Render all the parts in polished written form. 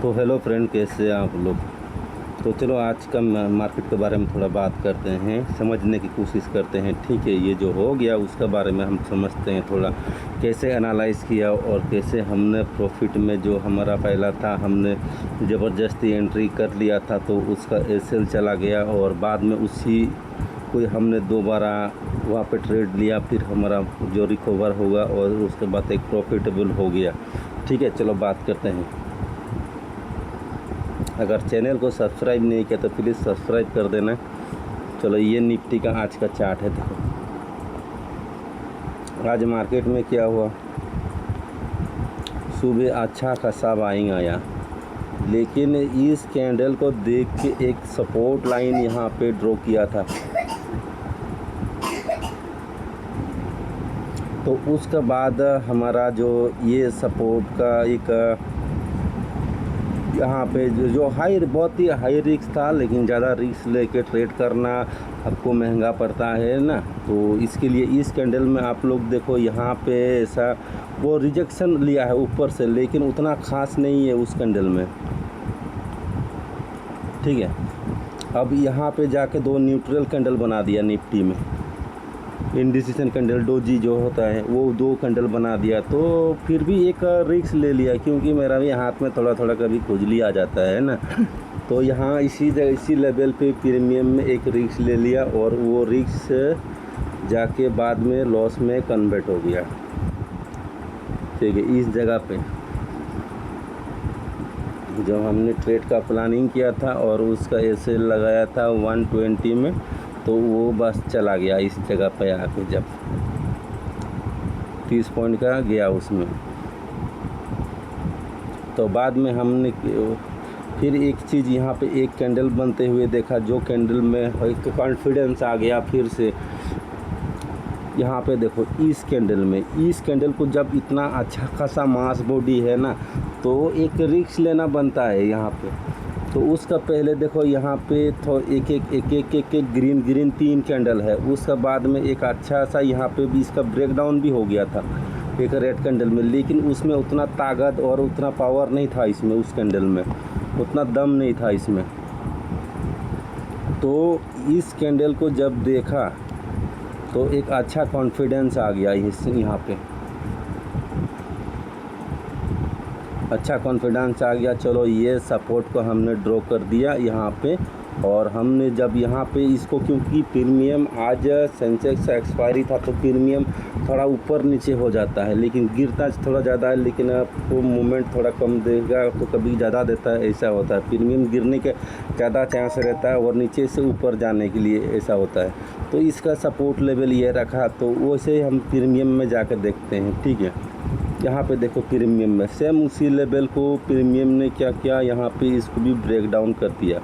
तो hello friend, कैसे हैं आप लोग। तो चलो आज का मार्केट के बारे में थोड़ा बात करते हैं, समझने की कोशिश करते हैं। ठीक है, ये जो हो गया उसके बारे में हम समझते हैं थोड़ा, कैसे एनालाइज किया और कैसे हमने प्रॉफिट में जो हमारा पहला था हमने ज़बरदस्ती एंट्री कर लिया था तो उसका एसएल चला गया और बाद में उसी कोई हमने दोबारा वहाँ पे ट्रेड लिया, फिर हमारा जो रिकवर होगा और उसके बाद एक प्रॉफिटेबल हो गया। ठीक है, चलो बात करते हैं। अगर चैनल को सब्सक्राइब नहीं किया तो प्लीज़ सब्सक्राइब कर देना। चलो, ये निफ्टी का आज का चार्ट है। देखो आज मार्केट में क्या हुआ। सुबह अच्छा खासा बाइंग आया, लेकिन इस कैंडल को देख के एक सपोर्ट लाइन यहाँ पे ड्रॉ किया था, तो उसके बाद हमारा जो ये सपोर्ट का एक यहाँ पे जो बहुत ही हाई रिस्क था, लेकिन ज़्यादा रिस्क लेके ट्रेड करना आपको महंगा पड़ता है ना। तो इसके लिए इस कैंडल में आप लोग देखो, यहाँ पे ऐसा वो रिजेक्शन लिया है ऊपर से, लेकिन उतना ख़ास नहीं है उस कैंडल में। ठीक है, अब यहाँ पे जाके दो न्यूट्रल कैंडल बना दिया निफ्टी में, इंडिसीजन कैंडल डोजी जो होता है वो दो कैंडल बना दिया। तो फिर भी एक रिस्क ले लिया, क्योंकि मेरा भी हाथ में थोड़ा थोड़ा कभी खुजली आ जाता है ना। तो यहाँ इसी लेवल पे प्रीमियम में एक रिस्क ले लिया और वो रिस्क जाके बाद में लॉस में कन्वर्ट हो गया। ठीक है, इस जगह पे जब हमने ट्रेड का प्लानिंग किया था और उसका एसएल लगाया था 120 में, तो वो बस चला गया इस जगह पे आके, जब 30 पॉइंट का गया उसमें। तो बाद में हमने फिर एक चीज़ यहाँ पे एक कैंडल बनते हुए देखा, जो कैंडल में एक कॉन्फिडेंस आ गया फिर से। यहाँ पे देखो, इस कैंडल को जब इतना अच्छा खासा मास बॉडी है ना, तो एक रिस्क लेना बनता है यहाँ पे। तो उसका पहले देखो, यहाँ पे तो एक ग्रीन 3 कैंडल है, उसका बाद में एक अच्छा सा यहाँ पे भी इसका ब्रेकडाउन भी हो गया था एक रेड कैंडल में, लेकिन उसमें उतना ताकत और उतना पावर नहीं था इसमें, उस कैंडल में उतना दम नहीं था इसमें। तो इस कैंडल को जब देखा तो एक अच्छा कॉन्फिडेंस आ गया यहाँ पे, अच्छा कॉन्फिडेंस आ गया। चलो, ये सपोर्ट को हमने ड्रॉ कर दिया यहाँ पे, और हमने जब यहाँ पे इसको, क्योंकि प्रीमियम आज सेंसेक्स एक्सपायरी था तो प्रीमियम थोड़ा ऊपर नीचे हो जाता है, लेकिन गिरता थोड़ा ज़्यादा है, लेकिन आपको मूवमेंट थोड़ा कम देगा तो कभी ज़्यादा देता है, ऐसा होता है। प्रीमियम गिरने के ज़्यादा चांस रहता है और नीचे से ऊपर जाने के लिए ऐसा होता है। तो इसका सपोर्ट लेवल ये रखा, तो वैसे हम प्रीमियम में जाकर देखते हैं। ठीक है, यहाँ पे देखो प्रीमियम में सेम उसी लेवल को प्रीमियम ने क्या किया, यहाँ पे इसको भी ब्रेक डाउन कर दिया।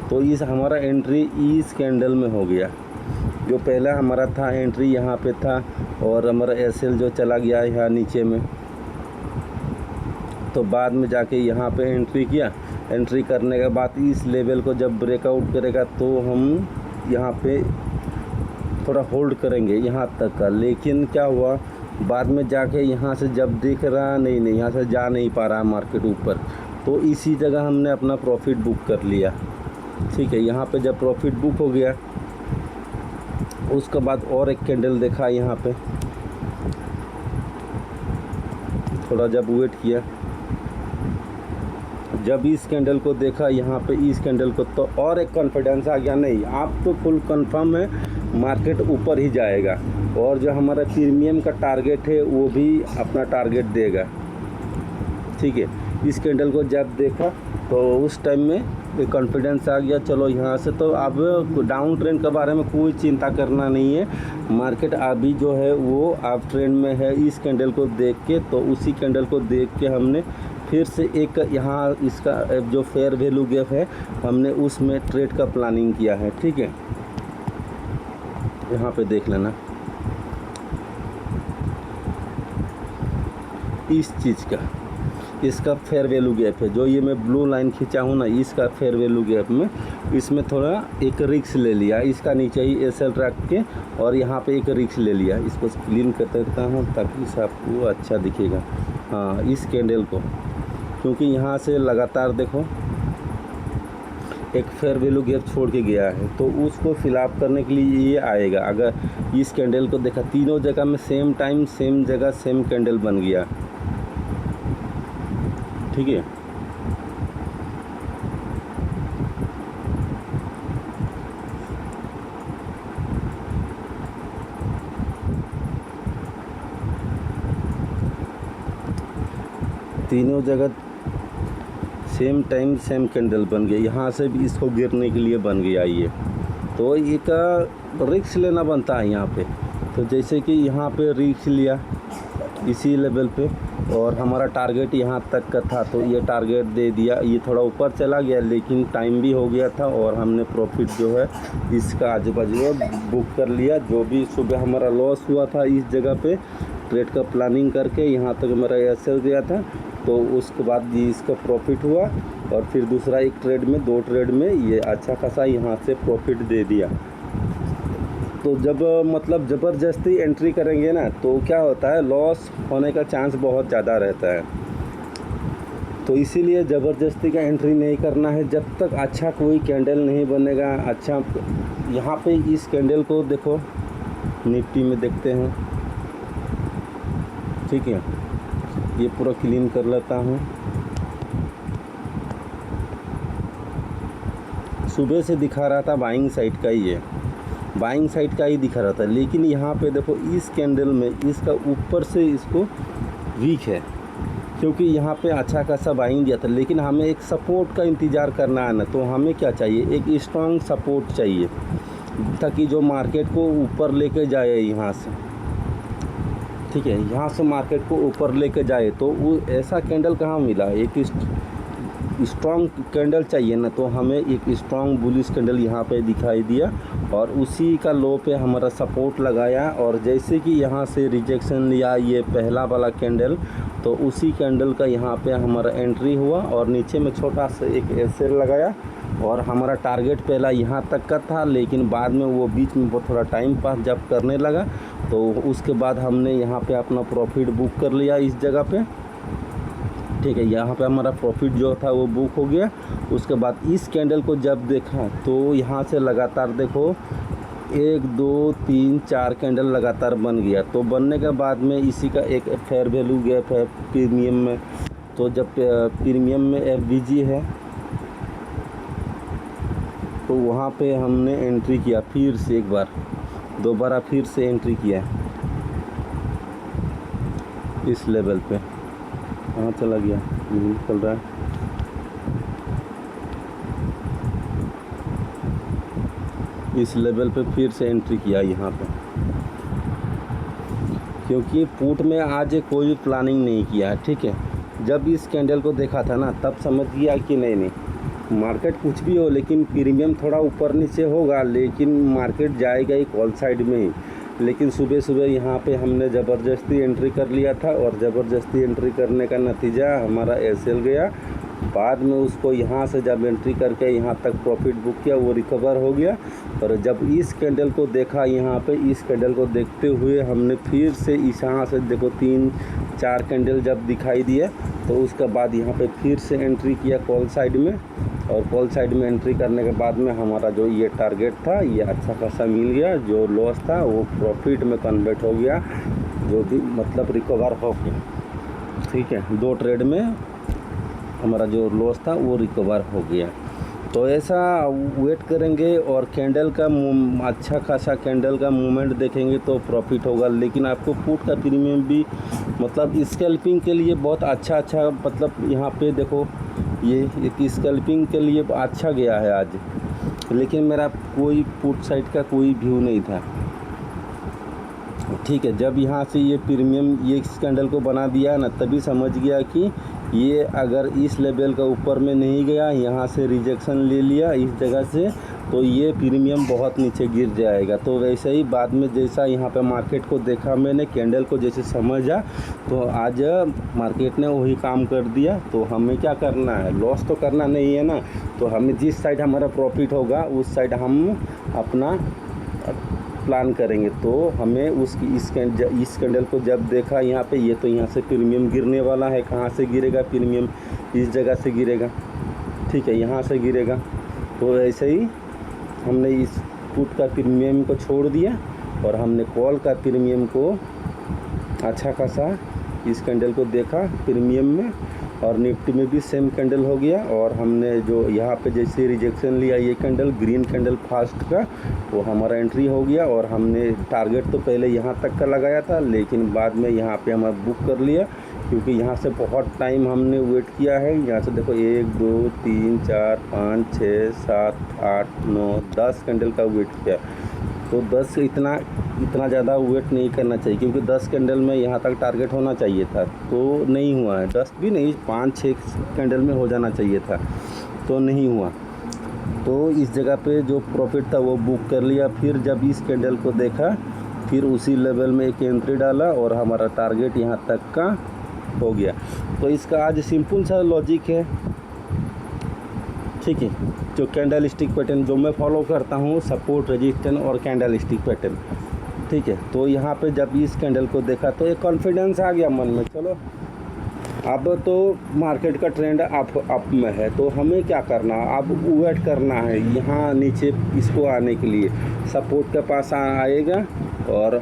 तो इस हमारा एंट्री इस कैंडल में हो गया, जो पहला हमारा था एंट्री यहाँ पे था, और हमारा एसएल जो चला गया यहाँ नीचे में। तो बाद में जाके यहाँ पे एंट्री किया, एंट्री करने के बाद इस लेवल को जब ब्रेकआउट करेगा तो हम यहाँ पे थोड़ा होल्ड करेंगे यहाँ तक का। लेकिन क्या हुआ, बाद में जाके यहाँ से जब देख रहा नहीं यहाँ से जा नहीं पा रहा मार्केट ऊपर, तो इसी जगह हमने अपना प्रॉफिट बुक कर लिया। ठीक है, यहाँ पे जब प्रॉफिट बुक हो गया, उसके बाद और एक कैंडल देखा यहाँ पे, थोड़ा जब वेट किया, जब इस कैंडल को देखा यहाँ पे इस कैंडल को, तो और एक कॉन्फिडेंस आ गया, नहीं आप तो फुल कंफर्म है मार्केट ऊपर ही जाएगा, और जो हमारा प्रीमियम का टारगेट है वो भी अपना टारगेट देगा। ठीक है, इस कैंडल को जब देखा तो उस टाइम में एक कॉन्फिडेंस आ गया। चलो, यहाँ से तो अब डाउन ट्रेंड के बारे में कोई चिंता करना नहीं है, मार्केट अभी जो है वो अप ट्रेंड में है। इस कैंडल को देख के, तो उसी कैंडल को देख के हमने फिर से एक यहाँ इसका जो फेयर वैल्यू गैप है हमने उसमें ट्रेड का प्लानिंग किया है। ठीक है, यहाँ पे देख लेना इस चीज़ का, इसका फेयर वैल्यू गैप है, जो ये मैं ब्लू लाइन खींचा हूँ ना, इसका फेयर वैल्यू गैप में इसमें थोड़ा एक रिक्स ले लिया, इसका नीचे ही एसएल रख के और यहाँ पे एक रिक्स ले लिया। इसको क्लीन कर देता हूँ ताकि आपको अच्छा दिखेगा। हाँ, इस कैंडल को क्योंकि यहाँ से लगातार देखो एक फेयर वैल्यू गैप छोड़ के गया है, तो उसको फिलअप करने के लिए ये आएगा। अगर इस कैंडल को देखा, तीनों जगह में सेम टाइम सेम जगह सेम कैंडल बन गया, ठीक है। तीनों जगह सेम टाइम सेम कैंडल बन गया, यहाँ से भी इसको गिरने के लिए बन गया ये। तो ये का रिस्क लेना बनता है यहाँ पे। तो जैसे कि यहाँ पे रिस्क लिया इसी लेवल पे, और हमारा टारगेट यहाँ तक का था, तो ये टारगेट दे दिया। ये थोड़ा ऊपर चला गया लेकिन टाइम भी हो गया था, और हमने प्रॉफिट जो है इसका आजू बाजू बुक कर लिया। जो भी सुबह हमारा लॉस हुआ था इस जगह पे ट्रेड का प्लानिंग करके, यहाँ तक हमारा ऐसे गया था, तो उसके बाद ये इसका प्रॉफिट हुआ। और फिर दूसरा एक ट्रेड में, 2 ट्रेड में ये अच्छा खासा यहाँ से प्रॉफिट दे दिया। तो जब मतलब ज़बरदस्ती एंट्री करेंगे ना, तो क्या होता है, लॉस होने का चांस बहुत ज़्यादा रहता है। तो इसीलिए ज़बरदस्ती का एंट्री नहीं करना है जब तक अच्छा कोई कैंडल नहीं बनेगा। अच्छा, यहाँ पे इस कैंडल को देखो, निफ्टी में देखते हैं, ठीक है। ये पूरा क्लीन कर लेता हूँ। सुबह से दिखा रहा था बाइंग साइड का ही है, बाइंग साइड का ही दिखा रहा था, लेकिन यहाँ पे देखो इस कैंडल में इसका ऊपर से इसको वीक है, क्योंकि यहाँ पे अच्छा खासा बाइंग दिया था। लेकिन हमें एक सपोर्ट का इंतज़ार करना है ना, तो हमें क्या चाहिए, एक स्ट्रॉन्ग सपोर्ट चाहिए, ताकि जो मार्केट को ऊपर लेके जाए यहाँ से, ठीक है, यहाँ से मार्केट को ऊपर लेके जाए। तो वो ऐसा कैंडल कहाँ मिला, एक स्ट्रॉन्ग कैंडल चाहिए ना, तो हमें एक स्ट्रॉन्ग बुलिश कैंडल यहाँ पे दिखाई दिया, और उसी का लो पे हमारा सपोर्ट लगाया। और जैसे कि यहाँ से रिजेक्शन लिया ये पहला वाला कैंडल, तो उसी कैंडल का यहाँ पे हमारा एंट्री हुआ, और नीचे में छोटा सा एक एसएल लगाया। और हमारा टारगेट पहला यहाँ तक का था, लेकिन बाद में वो बीच में बहुत थोड़ा टाइम पास जब करने लगा, तो उसके बाद हमने यहाँ पे अपना प्रॉफिट बुक कर लिया इस जगह पे, ठीक है। यहाँ पे हमारा प्रॉफिट जो था वो बुक हो गया। उसके बाद इस कैंडल को जब देखा, तो यहाँ से लगातार देखो 1 2 3 4 कैंडल लगातार बन गया। तो बनने के बाद में इसी का एक फेयर वैल्यू गैप है प्रीमियम में। तो जब प्रीमियम में एफवीजी है, तो वहाँ पे हमने एंट्री किया, फिर से एक बार दोबारा फिर से एंट्री किया इस लेवल पे। कहाँ चला गया, चल रहा है, इस लेवल पे फिर से एंट्री किया यहाँ पे, क्योंकि पुट में आज कोई भी प्लानिंग नहीं किया, ठीक है। जब इस कैंडल को देखा था ना, तब समझ गया कि नहीं मार्केट कुछ भी हो, लेकिन प्रीमियम थोड़ा ऊपर नीचे होगा, लेकिन मार्केट जाएगा ही कॉल साइड में ही। लेकिन सुबह सुबह यहाँ पे हमने ज़बरदस्ती एंट्री कर लिया था, और ज़बरदस्ती एंट्री करने का नतीजा हमारा एसएल गया। बाद में उसको यहाँ से जब एंट्री करके यहाँ तक प्रॉफिट बुक किया, वो रिकवर हो गया। और जब इस कैंडल को देखा, यहाँ पे इस कैंडल को देखते हुए हमने फिर से इस यहाँ से देखो 3 4 कैंडल जब दिखाई दिए, तो उसके बाद यहाँ पे फिर से एंट्री किया कॉल साइड में। और कॉल साइड में एंट्री करने के बाद में हमारा जो ये टारगेट था ये अच्छा खासा मिल गया, जो लॉस था वो प्रॉफिट में कन्वर्ट हो गया, जो भी मतलब रिकवर हो गया, ठीक है। 2 ट्रेड में हमारा जो लॉस था वो रिकवर हो गया। तो ऐसा वेट करेंगे, और कैंडल का अच्छा खासा कैंडल का मूवमेंट देखेंगे तो प्रॉफिट होगा। लेकिन आपको पुट का प्रीमियम भी मतलब स्कैल्पिंग के लिए बहुत अच्छा मतलब यहाँ पे देखो ये एक स्कैल्पिंग के लिए अच्छा गया है आज, लेकिन मेरा कोई पुट साइड का कोई व्यू नहीं था, ठीक है। जब यहाँ से ये प्रीमियम ये कैंडल को बना दिया ना, तभी समझ गया कि ये अगर इस लेवल का ऊपर में नहीं गया, यहाँ से रिजेक्शन ले लिया इस जगह से, तो ये प्रीमियम बहुत नीचे गिर जाएगा। तो वैसे ही बाद में जैसा यहाँ पे मार्केट को देखा मैंने, कैंडल को जैसे समझा, तो आज मार्केट ने वही काम कर दिया। तो हमें क्या करना है, लॉस तो करना नहीं है ना, तो हमें जिस साइड हमारा प्रॉफिट होगा उस साइड हम अपना प्लान करेंगे तो हमें इस कैंडल को जब देखा यहाँ पे, ये तो यहाँ से प्रीमियम गिरने वाला है। कहाँ से गिरेगा प्रीमियम? इस जगह से गिरेगा, ठीक है, यहाँ से गिरेगा। तो ऐसे ही हमने इस पुट का प्रीमियम को छोड़ दिया और हमने कॉल का प्रीमियम को अच्छा खासा इस कैंडल को देखा प्रीमियम में, और निफ्टी में भी सेम कैंडल हो गया। और हमने जो यहाँ पे जैसे रिजेक्शन लिया ये कैंडल, ग्रीन कैंडल फास्ट का, वो हमारा एंट्री हो गया। और हमने टारगेट तो पहले यहाँ तक का लगाया था, लेकिन बाद में यहाँ पे हमारा बुक कर लिया, क्योंकि यहाँ से बहुत टाइम हमने वेट किया है। यहाँ से देखो 1 2 3 4 5 6 7 8 9 10 कैंडल का वेट किया। तो 10 इतना ज़्यादा वेट नहीं करना चाहिए, क्योंकि 10 कैंडल में यहाँ तक टारगेट होना चाहिए था, तो नहीं हुआ है। 10 भी नहीं, 5-6 कैंडल में हो जाना चाहिए था, तो नहीं हुआ। तो इस जगह पे जो प्रॉफिट था वो बुक कर लिया। फिर जब इस कैंडल को देखा, फिर उसी लेवल में एक एंट्री डाला और हमारा टारगेट यहाँ तक का हो गया। तो इसका आज सिंपल सा लॉजिक है, ठीक है। जो कैंडल स्टिक पैटर्न जो मैं फॉलो करता हूँ, सपोर्ट, रेजिस्टेंस और कैंडल स्टिक पैटर्न, ठीक है। तो यहाँ पे जब इस कैंडल को देखा तो एक कॉन्फिडेंस आ गया मन में, चलो अब तो मार्केट का ट्रेंड अप में है, तो हमें क्या करना, अब वेट करना है यहाँ नीचे इसको आने के लिए। सपोर्ट के पास आएगा और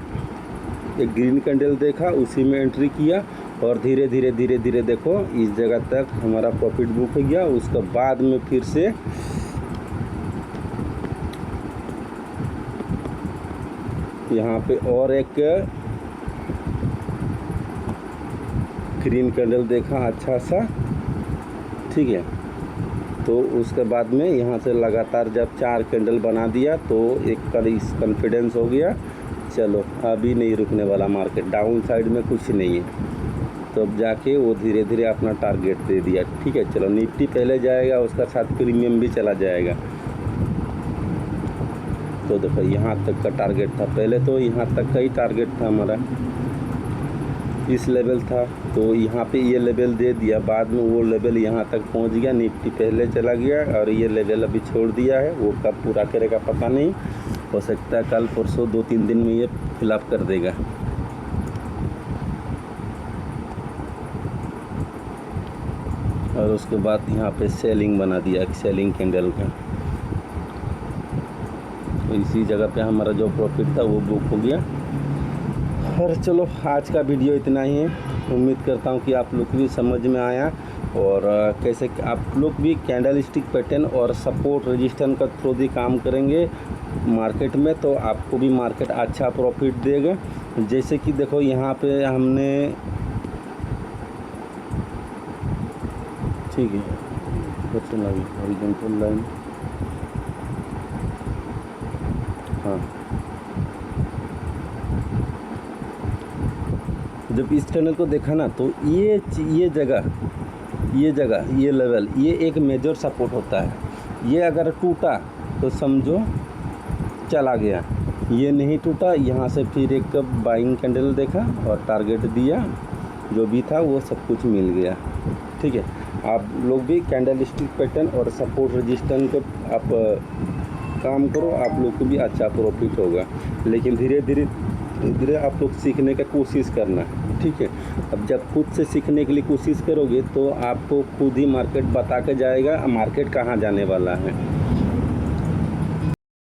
एक ग्रीन कैंडल देखा, उसी में एंट्री किया और धीरे धीरे देखो इस जगह तक हमारा प्रॉफिट बुक हो गया। उसके बाद में फिर से यहाँ पे और एक ग्रीन कैंडल देखा अच्छा सा, ठीक है। तो उसके बाद में यहाँ से लगातार जब 4 कैंडल बना दिया तो एक कॉन्फिडेंस हो गया, चलो अभी नहीं रुकने वाला मार्केट, डाउन साइड में कुछ नहीं है। तो अब जाके वो धीरे धीरे अपना टारगेट दे दिया, ठीक है। चलो निफ्टी पहले जाएगा, उसका साथ प्रीमियम भी चला जाएगा। तो देखो यहाँ तक का टारगेट था, पहले तो यहाँ तक का ही टारगेट था हमारा, इस लेवल था, तो यहाँ पे ये लेवल दे दिया। बाद में वो लेवल यहाँ तक पहुँच गया, निफ्टी पहले चला गया और ये लेवल अभी छोड़ दिया है। वो कब पूरा करेगा पता नहीं, हो सकता है कल परसों 2-3 दिन में ये फिलअप कर देगा। और उसके बाद यहाँ पे सेलिंग बना दिया, सेलिंग कैंडल का। तो इसी जगह पे हमारा जो प्रॉफिट था वो बुक हो गया। और चलो आज का वीडियो इतना ही है, उम्मीद करता हूँ कि आप लोग को भी समझ में आया और कैसे आप लोग भी कैंडल स्टिक पैटर्न और सपोर्ट रेजिस्टेंस का थ्रू भी काम करेंगे मार्केट में, तो आपको भी मार्केट अच्छा प्रॉफिट देगा। जैसे कि देखो यहाँ पे हमने, ठीक है, हॉरिजॉन्टल लाइन, हाँ, जब इस कैंडल को देखा ना तो ये जगह ये लेवल, ये एक मेजर सपोर्ट होता है। ये अगर टूटा तो समझो चला गया, ये नहीं टूटा, यहाँ से फिर एक बाइंग कैंडल देखा और टारगेट दिया, जो भी था वो सब कुछ मिल गया, ठीक है। आप लोग भी कैंडल स्टिक पैटर्न और सपोर्ट रेजिस्टेंस को आप काम करो, आप लोग को भी अच्छा प्रॉफिट होगा। लेकिन धीरे धीरे आप लोग सीखने का कोशिश करना, ठीक है। अब जब खुद से सीखने के लिए कोशिश करोगे तो आपको खुद ही मार्केट बता के जाएगा मार्केट कहाँ जाने वाला है।